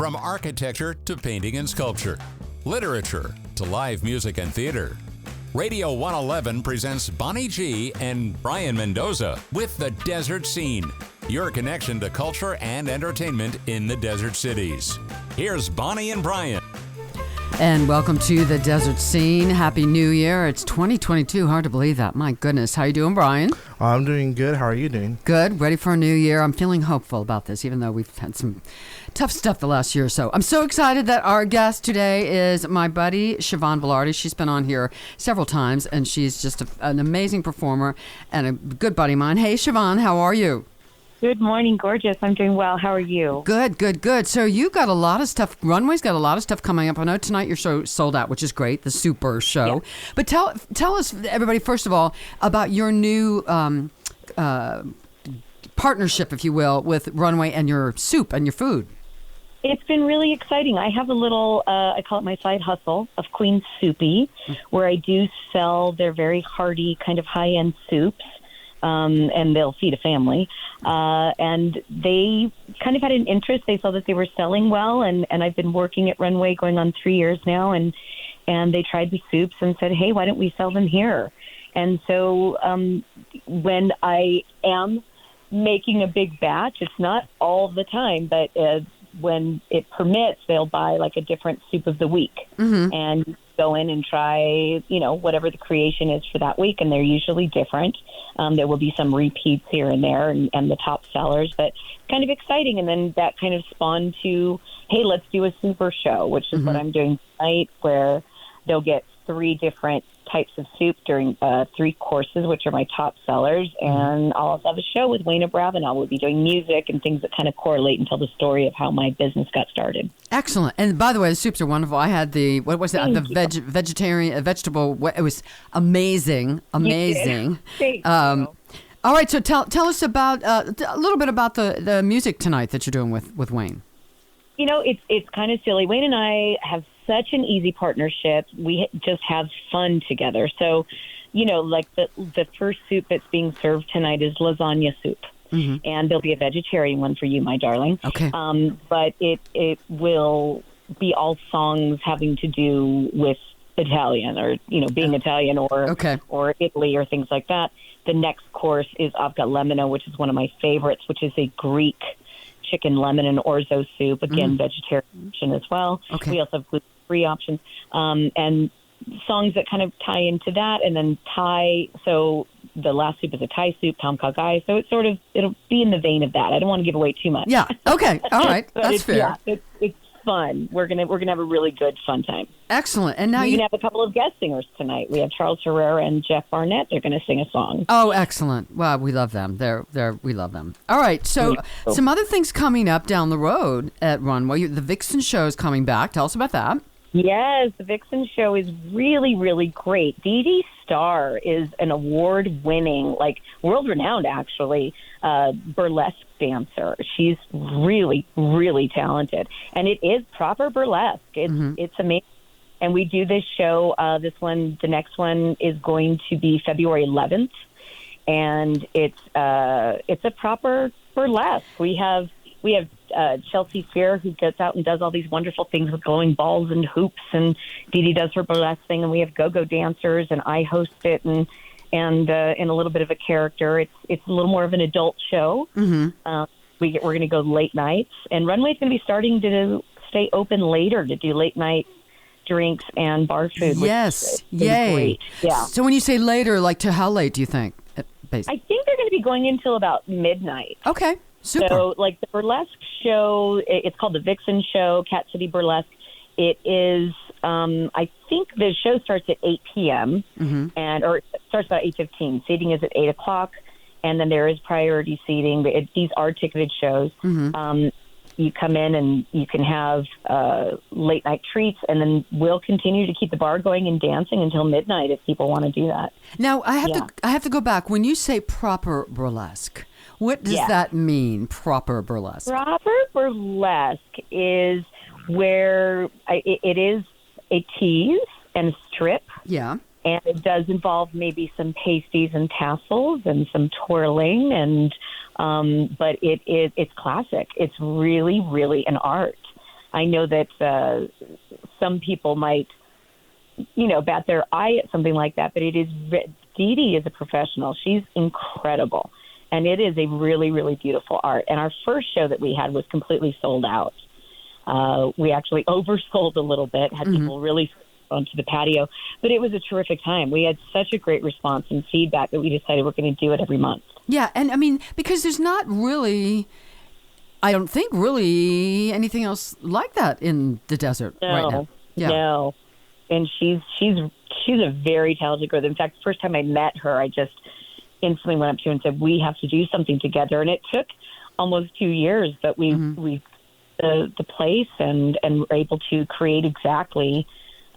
From architecture to painting and sculpture, literature to live music and theater. Radio 111 presents Bonnie G and Brayan Mendoza with The Desert Scene, your connection to culture and entertainment in the desert cities. Here's Bonnie and Brayan. And welcome to The Desert Scene. Happy New Year. It's 2022. Hard to believe that. My goodness. How you doing, Brayan? I'm doing good. How are you doing? Good. Ready for a new year. I'm feeling hopeful about this, even though we've had some tough stuff the last year or so. I'm so excited that our guest today is my buddy, Siobhan Velarde. She's been on here several times, and she's just an amazing performer and a good buddy of mine. Hey, Siobhan, how are you? Good morning, gorgeous. I'm doing well. How are you? Good. So you got a lot of stuff. Runway's got a lot of stuff coming up. I know tonight your show sold out, which is great, the Super Show. Yeah. But tell us, everybody, first of all, about your new partnership, if you will, with Runway and your soup and your food. It's been really exciting. I have a little, I call it my side hustle of Queen Soupy, where I do sell their very hearty, kind of high-end soups. And they'll feed a family. And they kind of had an interest. They saw that they were selling well, and I've been working at Runway going on 3 years now, and they tried the soups and said, hey, why don't we sell them here? And so when I am making a big batch, it's not all the time, but when it permits, they'll buy like a different soup of the week and go in and try, whatever the creation is for that week. And they're usually different. There will be some repeats here and there and the top sellers, but kind of exciting. And then that kind of spawned to, hey, let's do a super show, which is what I'm doing tonight, where they'll get 3 different types of soup during 3 courses, which are my top sellers. And I'll also have a show with Wayne Brayan. We'll be doing music and things that kind of correlate and tell the story of how my business got started. Excellent. And by the way, the soups are wonderful. I had the, what was that? Vegetarian, vegetable. It was amazing. Thank you. All right. So tell us about a little bit about the music tonight that you're doing with Wayne. It's kind of silly. Wayne and I have such an easy partnership. We just have fun together. So, like the first soup that's being served tonight is lasagna soup. And there'll be a vegetarian one for you, my darling. Okay. But it will be all songs having to do with Italian or, being Italian or Italy or things like that. The next course is I've got lemino, which is one of my favorites, which is a Greek chicken, lemon, and orzo soup. Again, vegetarian option as well. Okay. We also have gluten-free options. And songs that kind of tie into that. And then Thai. So the last soup is a Thai soup, tom kha gai. So it'll be in the vein of that. I don't want to give away too much. Yeah. Okay. All right. That's fair. Yeah, it's fun. We're gonna have a really good fun time. Excellent. And now you can have a couple of guest singers tonight. We have Charles Herrera and Jeff Barnett. They're going to sing a song. Oh, excellent. Well, we love them. We love them. All right. So some other things coming up down the road at Runway. The Vixen show is coming back. Tell us about that. Yes, the Vixen show is really, really great. Dee Dee Star is an award-winning, world-renowned, actually, burlesque dancer. She's really, really talented. And it is proper burlesque. It's amazing. And we do this show, the next one is going to be February 11th. And it's a proper burlesque. We have Chelsea Fear, who gets out and does all these wonderful things with glowing balls and hoops, and Dee Dee does her burlesque thing, and we have go-go dancers, and I host it, and in a little bit of a character. It's a little more of an adult show. We're going to go late nights, and Runway's going to be starting to stay open later to do late night drinks and bar food. Yes, yay! Great. Yeah. So when you say later, to how late do you think? I think they're going to be going until about midnight. Okay. Super. So, the burlesque show, it's called the Vixen Show, Cat City Burlesque. It is, I think the show starts at 8 p.m. Or it starts about 8:15. Seating is at 8 o'clock, and then there is priority seating. These are ticketed shows. You come in and you can have late night treats, and then we'll continue to keep the bar going and dancing until midnight if people want to do that. Now, I have to go back. When you say proper burlesque, what does that mean, proper burlesque? Proper burlesque is where it is a tease and a strip. Yeah. And it does involve maybe some pasties and tassels and some twirling, and but it's classic. It's really, really an art. I know that some people might, bat their eye at something like that, but Dee Dee is a professional. She's incredible, and it is a really, really beautiful art. And our first show that we had was completely sold out. We actually oversold a little bit, had people really onto the patio, but it was a terrific time. We had such a great response and feedback that we decided we're going to do it every month. Yeah, and I mean, because there's not really, I don't think really anything else like that in the desert right now. Yeah. No, and she's a very talented girl. In fact, the first time I met her, I just instantly went up to her and said, "We have to do something together." And it took almost 2 years, but we the place and were able to create exactly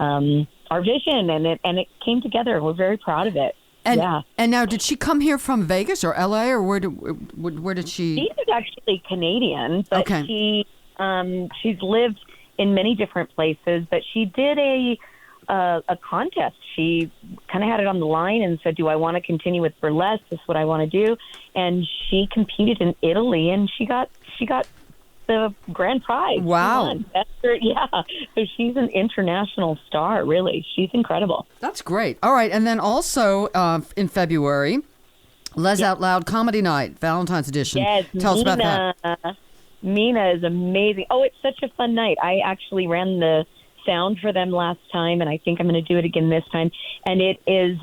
our vision, and it came together. We're very proud of it. And now, did she come here from Vegas or LA, or where did she? She is actually Canadian, but she's lived in many different places. But she did a contest. She kind of had it on the line and said, "Do I want to continue with burlesque? This is what I want to do." And she competed in Italy, and she got the grand prize. Wow. Yeah. So she's an international star, really. She's incredible. That's great. All right. And then also in February, Les Out Loud Comedy Night, Valentine's Edition. Yes. Tell us about that. Mina is amazing. Oh, it's such a fun night. I actually ran the sound for them last time, and I think I'm going to do it again this time. And it is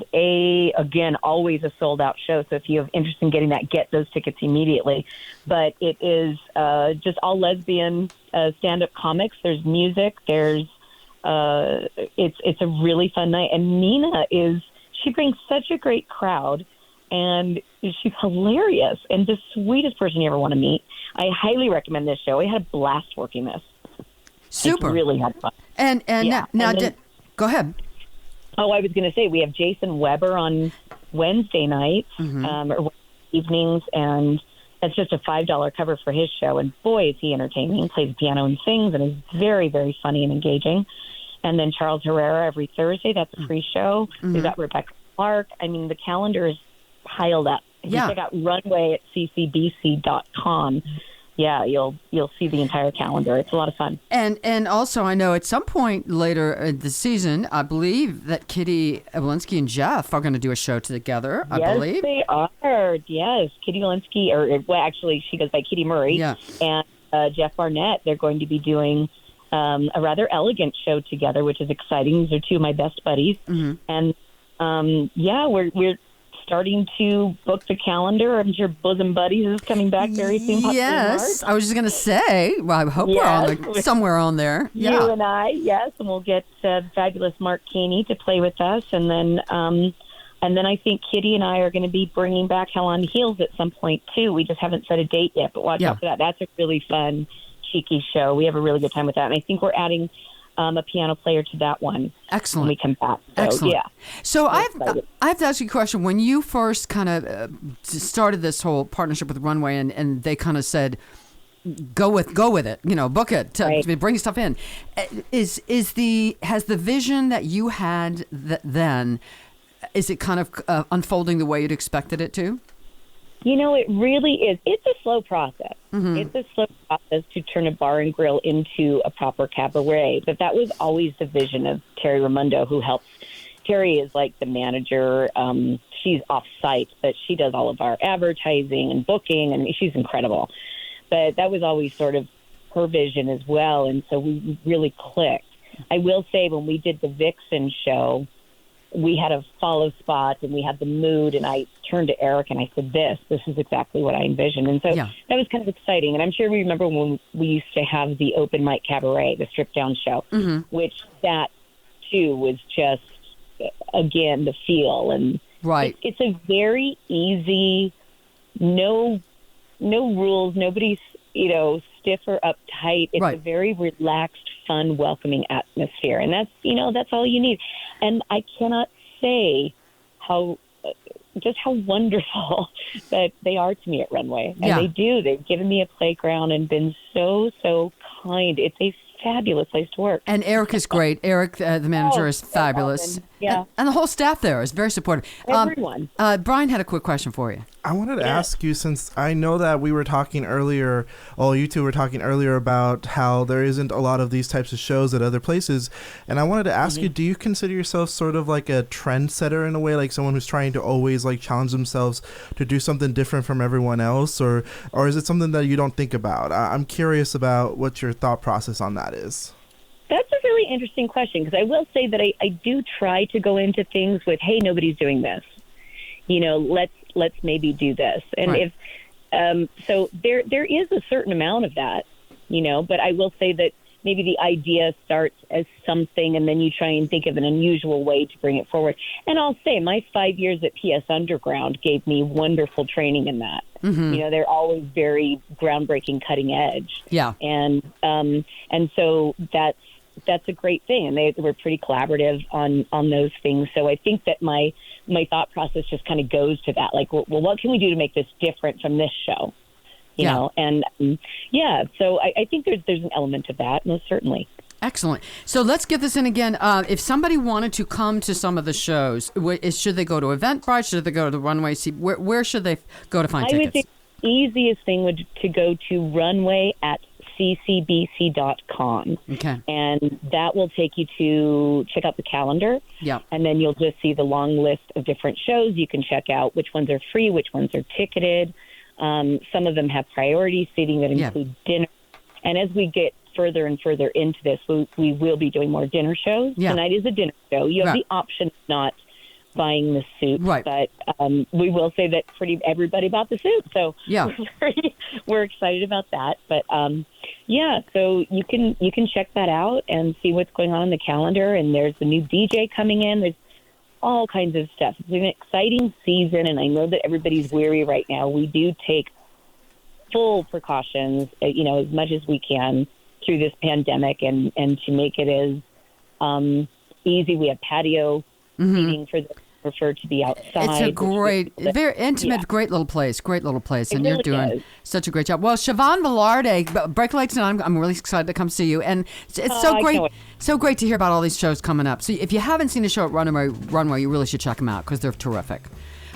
always a sold out show. So if you have interest in getting that, get those tickets immediately. But it is just all lesbian stand-up comics. There's music. There's it's a really fun night. And Mina she brings such a great crowd, and she's hilarious and the sweetest person you ever want to meet. I highly recommend this show. I had a blast working this. Super. It's really had fun. And now go ahead. Oh, I was going to say, we have Jason Weber on Wednesday nights or evenings, and that's just a $5 cover for his show. And boy, is he entertaining. He plays the piano and sings, and is very, very funny and engaging. And then Charles Herrera every Thursday. That's a free show. We've got Rebecca Clark. I mean, the calendar is piled up. If you check out Runway at ccbc.com. Yeah, you'll see the entire calendar. It's a lot of fun. And also, I know at some point later in the season, I believe that Kitty Walensky and Jeff are going to do a show together, I believe. Yes, they are. Yes, Kitty Walensky, actually, she goes by Kitty Murray. Yeah. And Jeff Barnett, they're going to be doing a rather elegant show together, which is exciting. These are two of my best buddies. And, we're starting to book the calendar. I'm sure Bosom Buddies is coming back very soon. Yes, I was just going to say, well, I hope we're somewhere on there. Yeah. You and I, yes, and we'll get fabulous Mark Caney to play with us, and then I think Kitty and I are going to be bringing back Hell on Heels at some point too. We just haven't set a date yet, but watch out for that. That's a really fun, cheeky show. We have a really good time with that, and I think we're adding a piano player to that one. Excellent. When we come back. So, excellent. Yeah. So I have to ask you a question. When you first kind of started this whole partnership with Runway, and they kind of said, go with it, book it, bring stuff in. Has the vision that you had then, is it kind of unfolding the way you'd expected it to? It really is. It's a slow process. It's a slow process to turn a bar and grill into a proper cabaret. But that was always the vision of Terry Raimondo, who helps. Terry is like the manager. She's off-site, but she does all of our advertising and booking, and she's incredible. But that was always sort of her vision as well, and so we really clicked. I will say, when we did the Vixen show, we had a follow spot and we had the mood, and I turned to Eric and I said, this is exactly what I envisioned. And so that was kind of exciting. And I'm sure we remember when we used to have the open mic cabaret, the strip down show, which that too was just, again, the feel. And it's a very easy, no rules, nobody's, stiff or uptight. It's a very relaxed, fun, welcoming atmosphere. And that's all you need. And I cannot say how wonderful that they are to me at Runway. And they do. They've given me a playground and been so, so kind. It's a fabulous place to work. And Eric is great. Eric, the manager, is fabulous. Yeah. And the whole staff there is very supportive. Everyone. Brian had a quick question for you. I wanted to ask you, since I know that we were talking earlier, you two were talking earlier about how there isn't a lot of these types of shows at other places. And I wanted to ask you, do you consider yourself sort of like a trendsetter in a way, like someone who's trying to always like challenge themselves to do something different from everyone else? Or is it something that you don't think about? I'm curious about what your thought process on that is. That's a really interesting question, because I will say that I do try to go into things with, hey, nobody's doing this. Let's maybe do this. And right. So there is a certain amount of that, but I will say that maybe the idea starts as something and then you try and think of an unusual way to bring it forward. And I'll say my 5 years at PS Underground gave me wonderful training in that. Mm-hmm. They're always very groundbreaking, cutting edge. Yeah. And so that's a great thing. And they were pretty collaborative on those things. So I think that my thought process just kind of goes to that. Like, well, what can we do to make this different from this show? You know? And so I think there's an element of that, most certainly. Excellent. So let's get this in again. If somebody wanted to come to some of the shows, should they go to Eventbrite? Should they go to the Runway? Where should they go to find tickets? I would think the easiest thing would to go to Runway at ccbc.com. Okay. And that will take you to check out the calendar. Yeah. And then you'll just see the long list of different shows. You can check out which ones are free, which ones are ticketed. Some of them have priority seating that include dinner. And as we get further and further into this, we will be doing more dinner shows. Yeah. Tonight is a dinner show. You have the option of not buying the suit, but we will say that everybody bought the suit. So we're excited about that. But so you can check that out and see what's going on the calendar. And there's a new DJ coming in. There's all kinds of stuff. It's an exciting season, and I know that everybody's weary right now. We do take full precautions, as much as we can through this pandemic, and to make it as easy. We have patio seating for the prefer to be outside. It's a great, very intimate, great little place. And you're doing such a great job. Well, Siobhan Velarde, Break Lakes, and I'm really excited to come see you. And it's so great to hear about all these shows coming up. So if you haven't seen a show at Runway, you really should check them out because they're terrific.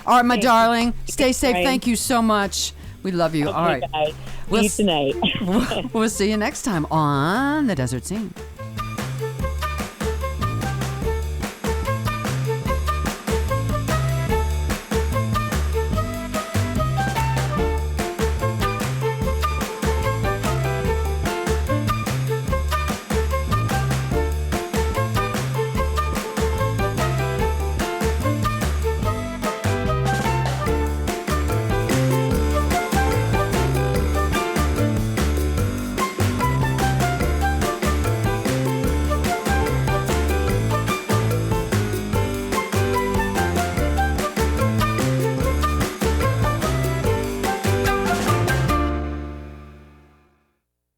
All right, my darling, stay safe. Thank you so much. We love you. Okay, all right. Guys. See you tonight. We'll see you next time on The Desert Scene.